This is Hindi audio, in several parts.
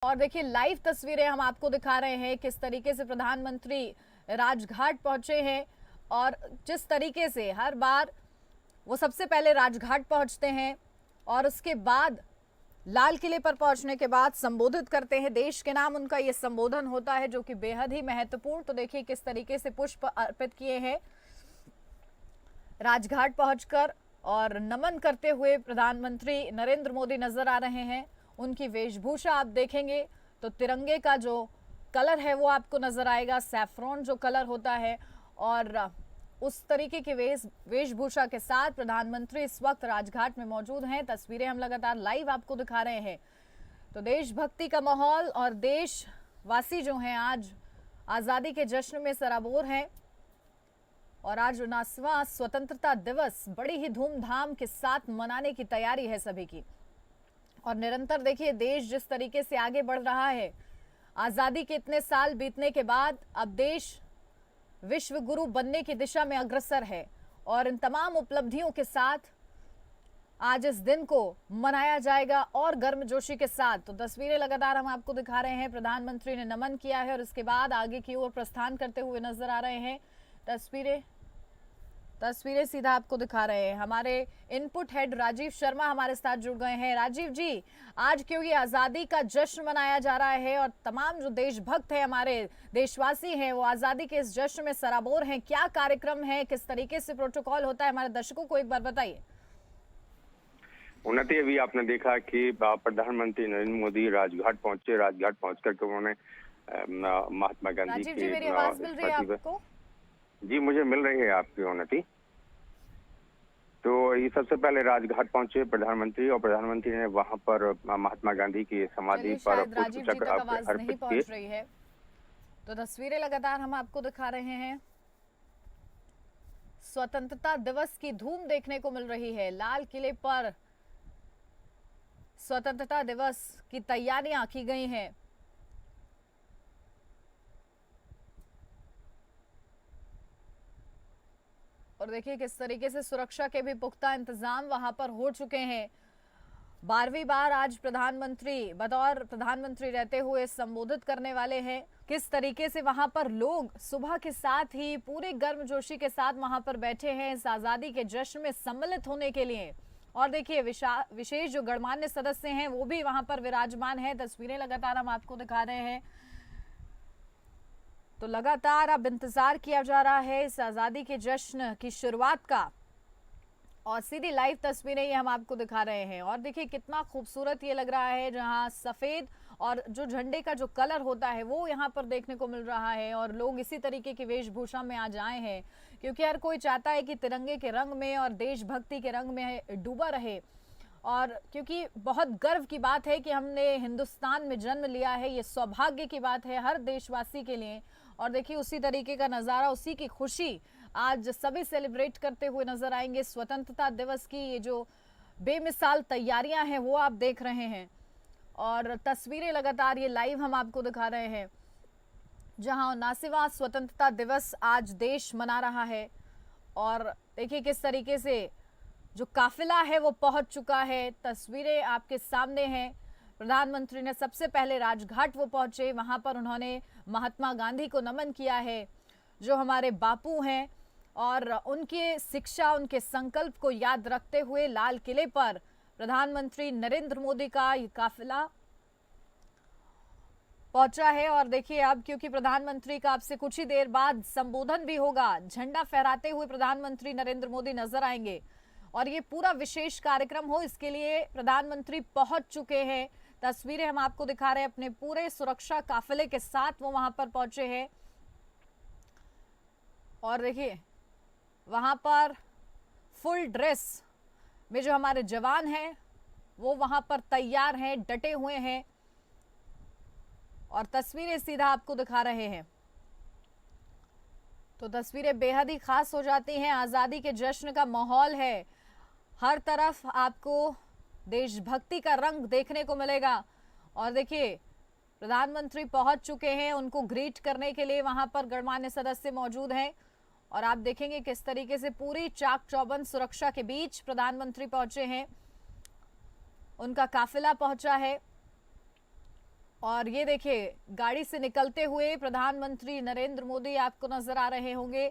और देखिए लाइव तस्वीरें हम आपको दिखा रहे हैं किस तरीके से प्रधानमंत्री राजघाट पहुंचे हैं। और जिस तरीके से हर बार वो सबसे पहले राजघाट पहुंचते हैं और उसके बाद लाल किले पर पहुंचने के बाद संबोधित करते हैं, देश के नाम उनका ये संबोधन होता है जो कि बेहद ही महत्वपूर्ण। तो देखिए किस तरीके से पुष्प अर्पित किए हैं राजघाट पहुंचकर और नमन करते हुए प्रधानमंत्री नरेंद्र मोदी नजर आ रहे हैं। उनकी वेशभूषा आप देखेंगे तो तिरंगे का जो कलर है वो आपको नजर आएगा, सैफ्रॉन जो कलर होता है, और उस तरीके की वेशभूषा के साथ प्रधानमंत्री इस वक्त राजघाट में मौजूद हैं। तस्वीरें हम लगातार लाइव आपको दिखा रहे हैं। तो देशभक्ति का माहौल और देशवासी जो हैं आज आजादी के जश्न में सराबोर हैं और आज 79वां स्वतंत्रता दिवस बड़ी ही धूमधाम के साथ मनाने की तैयारी है सभी की। और निरंतर देखिए देश जिस तरीके से आगे बढ़ रहा है, आजादी के इतने साल बीतने के बाद अब देश विश्व गुरु बनने की दिशा में अग्रसर है और इन तमाम उपलब्धियों के साथ आज इस दिन को मनाया जाएगा और गर्मजोशी के साथ। तो तस्वीरें लगातार हम आपको दिखा रहे हैं। प्रधानमंत्री ने नमन किया है और इसके बाद आगे की ओर प्रस्थान करते हुए नजर आ रहे हैं। तस्वीरें सीधा आपको दिखा रहे हैं। हमारे इनपुट हेड राजीव शर्मा हमारे साथ जुड़ गए हैं। राजीव जी, आज क्योंकि आजादी का जश्न मनाया जा रहा है और तमाम जो देशभक्त हैं, हमारे देशवासी हैं, वो आजादी के इस जश्न में सराबोर हैं, क्या कार्यक्रम है, किस तरीके से प्रोटोकॉल होता है, हमारे दर्शकों को एक बार बताइए। उन्नति, अभी आपने देखा कि प्रधानमंत्री नरेंद्र मोदी राजघाट पहुंचे। राजघाट पहुंच करके उन्होंने महात्मा गांधी राजीव जी, मेरी आवाज मिल रही है आपको? जी, मुझे मिल रही है आपकी उन्नति। तो ये सबसे पहले राजघाट पहुंचे प्रधानमंत्री और प्रधानमंत्री ने वहां पर महात्मा गांधी की समाधि पर पुष्पचक्र अर्पित किए। तो तस्वीरें लगातार हम आपको दिखा रहे हैं। स्वतंत्रता दिवस की धूम देखने को मिल रही है। लाल किले पर स्वतंत्रता दिवस की तैयारियां की गई हैं। और देखिए किस तरीके से सुरक्षा के भी पुख्ता इंतजाम वहां पर हो चुके हैं। 12वीं बार आज प्रधानमंत्री बतौर प्रधानमंत्री रहते हुए संबोधित करने वाले हैं। किस तरीके से वहां पर लोग सुबह के साथ ही पूरे गर्मजोशी के साथ वहां पर बैठे हैं इस आजादी के जश्न में सम्मिलित होने के लिए। और देखिए विशेष जो गणमान्य सदस्य हैं वो भी वहां पर विराजमान है। तस्वीरें लगातार हम आपको दिखा रहे हैं। तो लगातार अब इंतजार किया जा रहा है इस आजादी के जश्न की शुरुआत का और सीधी लाइव तस्वीरें ये हम आपको दिखा रहे हैं। और देखिए कितना खूबसूरत ये लग रहा है, जहां सफेद और जो झंडे का जो कलर होता है वो यहाँ पर देखने को मिल रहा है और लोग इसी तरीके की वेशभूषा में आज आए हैं क्योंकि हर कोई चाहता है कि तिरंगे के रंग में और देशभक्ति के रंग में डूबा रहे। और क्योंकि बहुत गर्व की बात है कि हमने हिंदुस्तान में जन्म लिया है, ये सौभाग्य की बात है हर देशवासी के लिए। और देखिए उसी तरीके का नज़ारा, उसी की खुशी आज सभी सेलिब्रेट करते हुए नजर आएंगे। स्वतंत्रता दिवस की ये जो बेमिसाल तैयारियां हैं वो आप देख रहे हैं और तस्वीरें लगातार ये लाइव हम आपको दिखा रहे हैं, जहां 79वां स्वतंत्रता दिवस आज देश मना रहा है। और देखिए किस तरीके से जो काफिला है वो पहुंच चुका है। तस्वीरें आपके सामने हैं। प्रधानमंत्री ने सबसे पहले राजघाट वो पहुंचे, वहां पर उन्होंने महात्मा गांधी को नमन किया है जो हमारे बापू हैं, और उनके शिक्षा, उनके संकल्प को याद रखते हुए लाल किले पर प्रधानमंत्री नरेंद्र मोदी का ये काफिला पहुंचा है। और देखिए अब क्योंकि प्रधानमंत्री का अब से कुछ ही देर बाद संबोधन भी होगा, झंडा फहराते हुए प्रधानमंत्री नरेंद्र मोदी नजर आएंगे और ये पूरा विशेष कार्यक्रम हो इसके लिए प्रधानमंत्री पहुंच चुके हैं। तस्वीरें हम आपको दिखा रहे हैं, अपने पूरे सुरक्षा काफिले के साथ वो वहां पर पहुंचे हैं। और देखिए वहां पर फुल ड्रेस में जो हमारे जवान हैं वो वहां पर तैयार हैं, डटे हुए हैं और तस्वीरें सीधा आपको दिखा रहे हैं। तो तस्वीरें बेहद ही खास हो जाती हैं। आजादी के जश्न का माहौल है, हर तरफ आपको देशभक्ति का रंग देखने को मिलेगा। और देखिए प्रधानमंत्री पहुंच चुके हैं, उनको ग्रीट करने के लिए वहां पर गणमान्य सदस्य मौजूद हैं और आप देखेंगे किस तरीके से पूरी चाक चौबंद सुरक्षा के बीच प्रधानमंत्री पहुंचे हैं, उनका काफिला पहुंचा है। और ये देखिए गाड़ी से निकलते हुए प्रधानमंत्री नरेंद्र मोदी आपको नजर आ रहे होंगे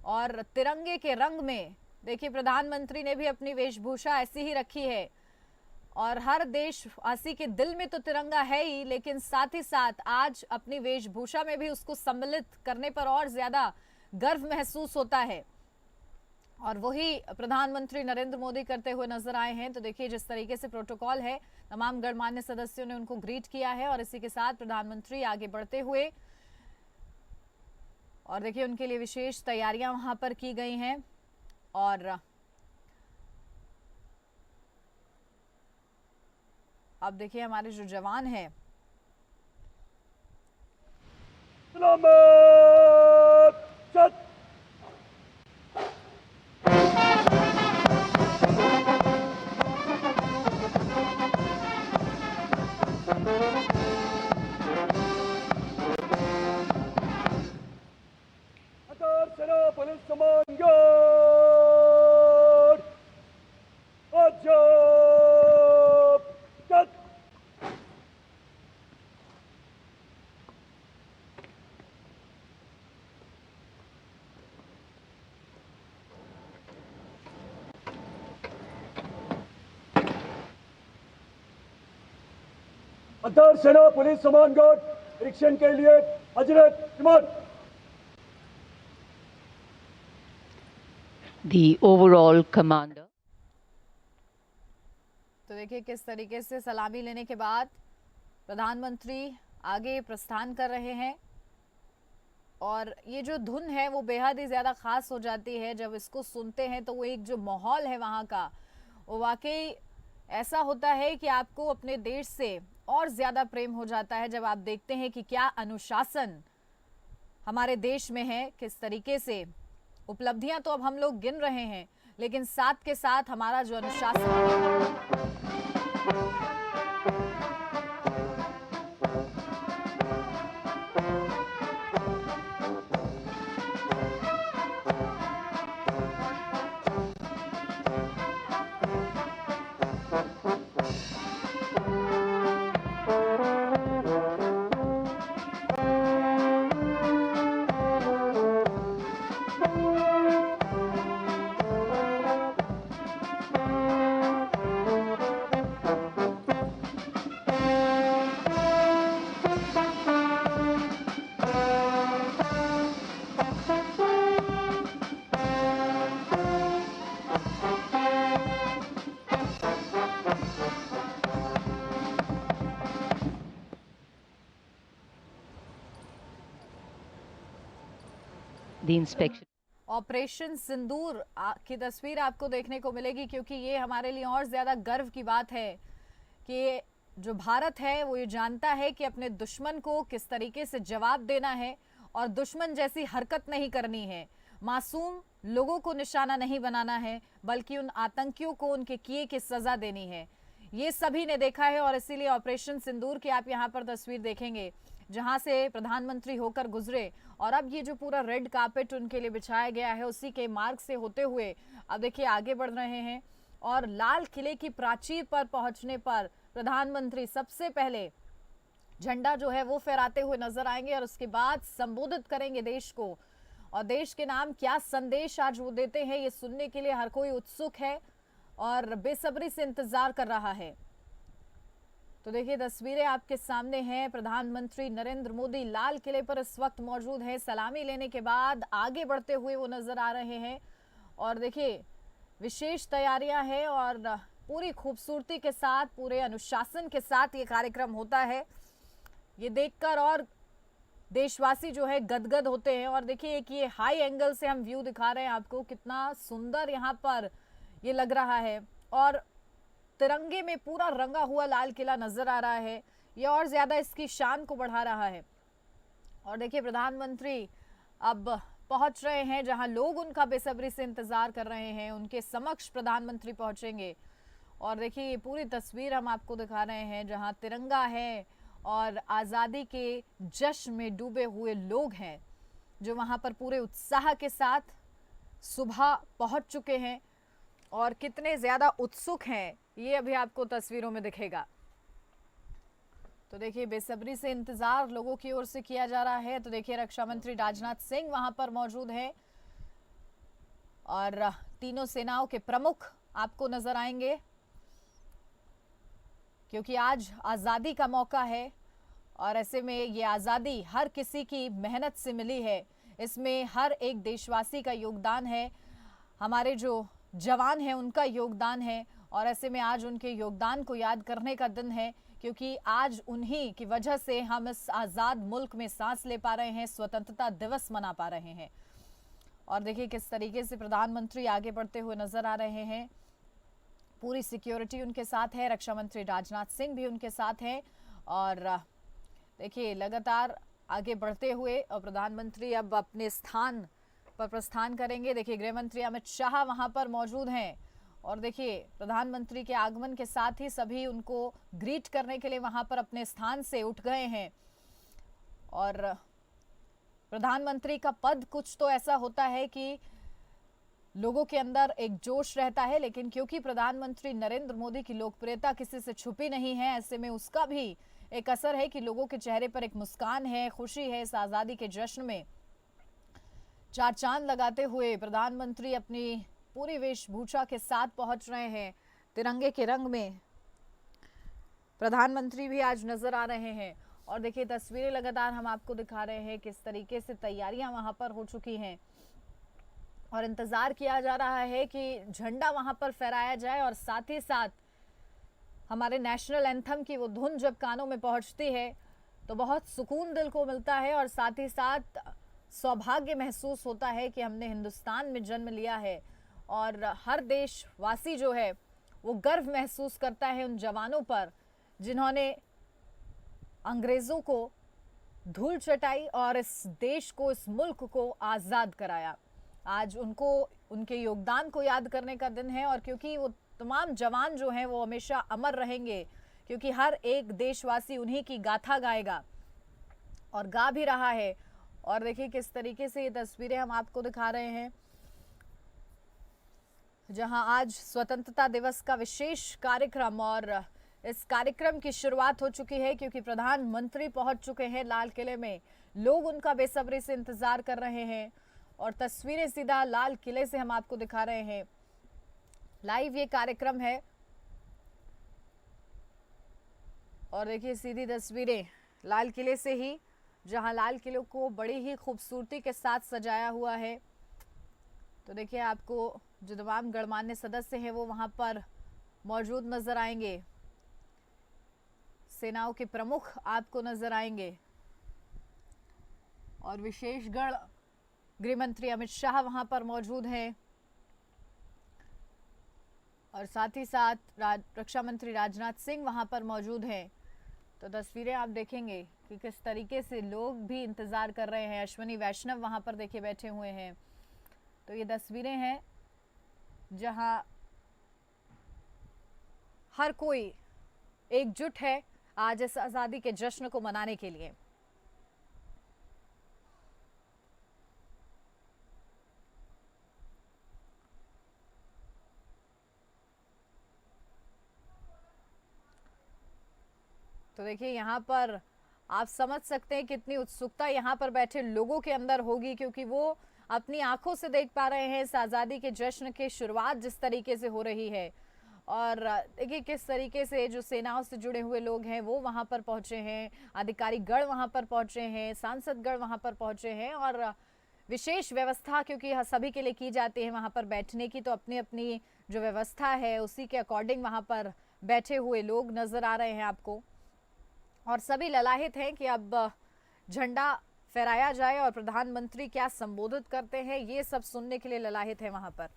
और तिरंगे के रंग में देखिए प्रधानमंत्री ने भी अपनी वेशभूषा ऐसी ही रखी है और हर देशवासी के दिल में तो तिरंगा है ही, लेकिन साथ ही साथ आज अपनी वेशभूषा में भी उसको सम्मिलित करने पर और ज्यादा गर्व महसूस होता है और वही प्रधानमंत्री नरेंद्र मोदी करते हुए नजर आए हैं। तो देखिए जिस तरीके से प्रोटोकॉल है, तमाम गणमान्य सदस्यों ने उनको ग्रीट किया है और इसी के साथ प्रधानमंत्री आगे बढ़ते हुए और देखिए उनके लिए विशेष तैयारियां वहां पर की गई हैं और अब देखिए हमारे जो जवान हैं सेना पुलिस कमान गार्ड अजब अदर सेना पुलिस कमान गार्ड निरीक्षण के लिए हजरत इमाम। The overall commander. तो देखिए किस तरीके से सलामी लेने के बाद प्रधानमंत्री आगे प्रस्थान कर रहे हैं और ये जो धुन है वो बेहद ही ज्यादा खास हो जाती है। जब इसको सुनते हैं तो वो एक जो माहौल है वहां का वो वाकई ऐसा होता है कि आपको अपने देश से और ज्यादा प्रेम हो जाता है जब आप देखते हैं कि क्या अनुशासन हमारे देश में है, किस तरीके से उपलब्धियां तो अब हम लोग गिन रहे हैं, लेकिन साथ के साथ हमारा जो अनुशासन The inspection. ऑपरेशन सिंदूर की तस्वीर आपको देखने को मिलेगी, क्योंकि ये हमारे लिए और ज्यादा गर्व की बात है कि जो भारत है वो ये जानता है कि अपने दुश्मन को किस तरीके से जवाब देना है और दुश्मन जैसी हरकत नहीं करनी है। मासूम लोगों को निशाना नहीं बनाना है, बल्कि उन आतंकियों को उनके किए की सजा देनी है। ये सभी ने देखा है और इसीलिए ऑपरेशन सिंदूर की आप यहाँ पर तस्वीर देखेंगे जहां से प्रधानमंत्री होकर गुजरे और अब ये जो पूरा रेड कार्पेट उनके लिए बिछाया गया है उसी के मार्ग से होते हुए अब देखिए आगे बढ़ रहे हैं और लाल किले की प्राचीर पर पहुंचने पर प्रधानमंत्री सबसे पहले झंडा जो है वो फहराते हुए नजर आएंगे और उसके बाद संबोधित करेंगे देश को। और देश के नाम क्या संदेश आज वो देते हैं ये सुनने के लिए हर कोई उत्सुक है और बेसब्री से इंतजार कर रहा है। तो देखिए तस्वीरें आपके सामने हैं, प्रधानमंत्री नरेंद्र मोदी लाल किले पर इस वक्त मौजूद हैं। सलामी लेने के बाद आगे बढ़ते हुए वो नजर आ रहे हैं और देखिए विशेष तैयारियां हैं और पूरी खूबसूरती के साथ पूरे अनुशासन के साथ ये कार्यक्रम होता है। ये देखकर और देशवासी जो है गदगद होते हैं और देखिए कि ये हाई एंगल से हम व्यू दिखा रहे हैं आपको, कितना सुंदर यहाँ पर ये लग रहा है और तिरंगे में पूरा रंगा हुआ लाल किला नजर आ रहा है। ये और ज्यादा इसकी शान को बढ़ा रहा है। और देखिए प्रधानमंत्री अब पहुंच रहे हैं जहां लोग उनका बेसब्री से इंतजार कर रहे हैं, उनके समक्ष प्रधानमंत्री पहुंचेंगे। और देखिए ये पूरी तस्वीर हम आपको दिखा रहे हैं जहां तिरंगा है और आजादी के जश्न में डूबे हुए लोग हैं जो वहां पर पूरे उत्साह के साथ सुबह पहुंच चुके हैं और कितने ज्यादा उत्सुक हैं ये अभी आपको तस्वीरों में दिखेगा। तो देखिए बेसब्री से इंतजार लोगों की ओर से किया जा रहा है। तो देखिए रक्षा मंत्री राजनाथ सिंह वहां पर मौजूद हैं और तीनों सेनाओं के प्रमुख आपको नजर आएंगे, क्योंकि आज आजादी का मौका है और ऐसे में ये आजादी हर किसी की मेहनत से मिली है। इसमें हर एक देशवासी का योगदान है, हमारे जो जवान हैं उनका योगदान है और ऐसे में आज उनके योगदान को याद करने का दिन है, क्योंकि आज उन्हीं की वजह से हम इस आज़ाद मुल्क में सांस ले पा रहे हैं, स्वतंत्रता दिवस मना पा रहे हैं। और देखिए किस तरीके से प्रधानमंत्री आगे बढ़ते हुए नजर आ रहे हैं, पूरी सिक्योरिटी उनके साथ है, रक्षा मंत्री राजनाथ सिंह भी उनके साथ हैं और देखिए लगातार आगे बढ़ते हुए और प्रधानमंत्री अब अपने स्थान पर प्रस्थान करेंगे। देखिए गृह मंत्री अमित शाह वहां पर मौजूद हैं और देखिए प्रधानमंत्री के आगमन के साथ ही सभी उनको ग्रीट करने के लिए वहां पर अपने स्थान से उठ गए हैं। और प्रधानमंत्री का पद कुछ तो ऐसा होता है कि लोगों के अंदर एक जोश रहता है, लेकिन क्योंकि प्रधानमंत्री नरेंद्र मोदी की लोकप्रियता किसी से छुपी नहीं है, ऐसे में उसका भी एक असर है कि लोगों के चेहरे पर एक मुस्कान है, खुशी है। इस आजादी के जश्न में चार चांद लगाते हुए प्रधानमंत्री अपनी पूरी वेशभूषा के साथ पहुंच रहे हैं। तिरंगे के रंग में प्रधानमंत्री भी आज नजर आ रहे हैं और देखिए तस्वीरें लगातार हम आपको दिखा रहे हैं किस तरीके से तैयारियां वहां पर हो चुकी हैं और इंतजार किया जा रहा है कि झंडा वहां पर फहराया जाए और साथ ही साथ हमारे नेशनल एंथम की वो धुन जब कानों में पहुंचती है तो बहुत सुकून दिल को मिलता है और साथ ही साथ सौभाग्य महसूस होता है कि हमने हिंदुस्तान में जन्म लिया है। और हर देशवासी जो है वो गर्व महसूस करता है उन जवानों पर जिन्होंने अंग्रेजों को धूल चटाई और इस देश को, इस मुल्क को आज़ाद कराया। आज उनको, उनके योगदान को याद करने का दिन है और क्योंकि वो तमाम जवान जो हैं वो हमेशा अमर रहेंगे, क्योंकि हर एक देशवासी उन्हीं की गाथा गाएगा और गा भी रहा है। और देखिए किस तरीके से ये तस्वीरें हम आपको दिखा रहे हैं, जहां आज स्वतंत्रता दिवस का विशेष कार्यक्रम और इस कार्यक्रम की शुरुआत हो चुकी है, क्योंकि प्रधानमंत्री पहुंच चुके हैं लाल किले में। लोग उनका बेसब्री से इंतजार कर रहे हैं और तस्वीरें सीधा लाल किले से हम आपको दिखा रहे हैं। लाइव ये कार्यक्रम है और देखिए सीधी तस्वीरें लाल किले से ही, जहां लाल किले को बड़ी ही खूबसूरती के साथ सजाया हुआ है। तो देखिए आपको जो तमाम गणमान्य सदस्य हैं वो वहां पर मौजूद नजर आएंगे, सेनाओं के प्रमुख आपको नजर आएंगे और विशेषगढ़ गृह मंत्री अमित शाह वहां पर मौजूद हैं और साथ ही साथ रक्षा मंत्री राजनाथ सिंह वहां पर मौजूद हैं। तो तस्वीरें आप देखेंगे कि किस तरीके से लोग भी इंतजार कर रहे हैं। अश्विनी वैष्णव वहां पर देखिए बैठे हुए हैं। तो ये तस्वीरें हैं जहां हर कोई एकजुट है आज इस आजादी के जश्न को मनाने के लिए। तो देखिए यहाँ पर आप समझ सकते हैं कितनी उत्सुकता यहाँ पर बैठे लोगों के अंदर होगी, क्योंकि वो अपनी आंखों से देख पा रहे हैं इस आज़ादी के जश्न की शुरुआत जिस तरीके से हो रही है। और देखिए किस तरीके से जो सेनाओं से जुड़े हुए लोग हैं वो वहाँ पर पहुँचे हैं, अधिकारीगण वहाँ पर पहुँचे हैं, सांसदगण वहाँ पर पहुँचे हैं और विशेष व्यवस्था क्योंकि सभी के लिए की जाती है वहाँ पर बैठने की, तो अपनी अपनी जो व्यवस्था है उसी के अकॉर्डिंग वहाँ पर बैठे हुए लोग नज़र आ रहे हैं आपको और सभी ललाहित हैं कि अब झंडा फहराया जाए और प्रधानमंत्री क्या संबोधित करते हैं ये सब सुनने के लिए ललाहित है वहां पर।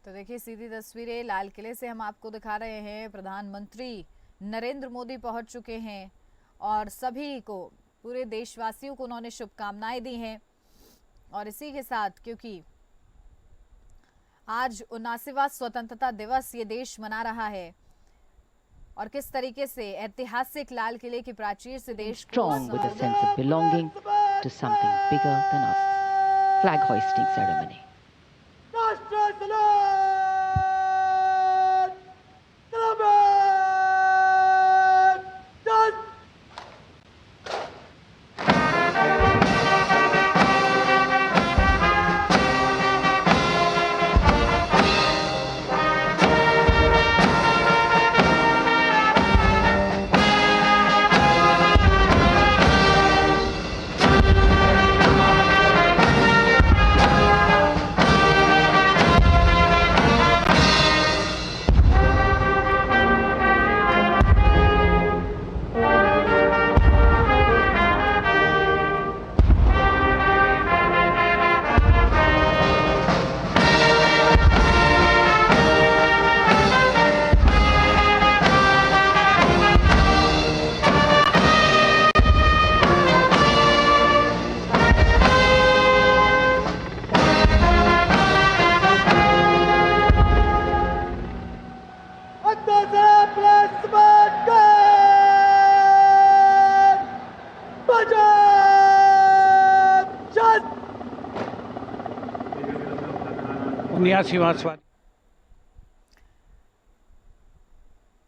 तो देखिए सीधी तस्वीरें लाल किले से हम आपको दिखा रहे हैं। प्रधानमंत्री नरेंद्र मोदी पहुंच चुके हैं और सभी को, पूरे देशवासियों को उन्होंने शुभकामनाएं दी हैं और इसी के साथ क्योंकि आज 79वां स्वतंत्रता दिवस ये देश मना रहा है और किस तरीके से ऐतिहासिक लाल किले की प्राचीर से देश को strong with a sense of belonging to something bigger than us. Flag hoisting ceremony.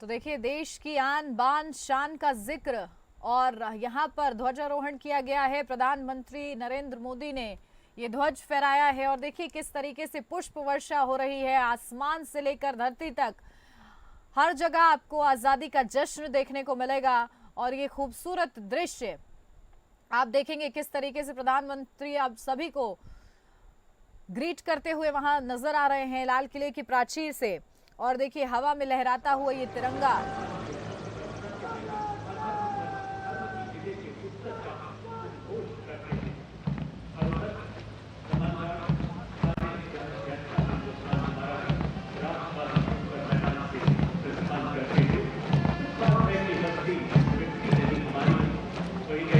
तो देखिए, देश की आन बान शान का जिक्र और यहाँ पर ध्वजारोहण किया गया है। प्रधानमंत्री नरेंद्र मोदी ने ये ध्वज फहराया है और देखिए किस तरीके से पुष्प वर्षा हो रही है। आसमान से लेकर धरती तक हर जगह आपको आजादी का जश्न देखने को मिलेगा और ये खूबसूरत दृश्य आप देखेंगे किस तरीके से प्रधानमंत्री आप सभी को ग्रीट करते हुए वहां नजर आ रहे हैं लाल किले की प्राचीर से। और देखिए हवा में लहराता हुआ ये तिरंगा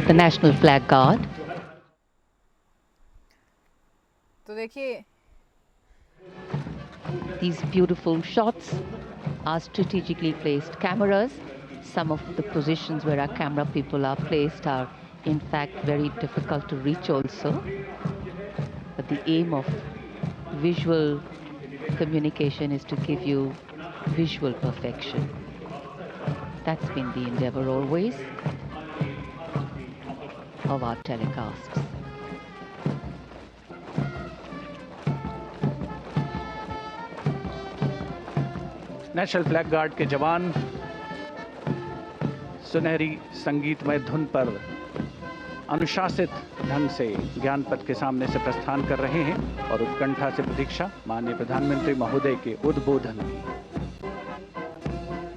the National Flag Guard. तो देखिए These beautiful shots are strategically placed cameras. Some of the positions where our camera people are placed are in fact very difficult to reach also. But the aim of visual communication is to give you visual perfection. That's been the endeavor always of our telecasts. National flag guard के जवान सुनहरी संगीतमय धुन पर अनुशासित ढंग से ज्ञान पथ के सामने से प्रस्थान कर रहे हैं और उत्कंठा से प्रतीक्षा माननीय प्रधानमंत्री महोदय के उद्बोधन की।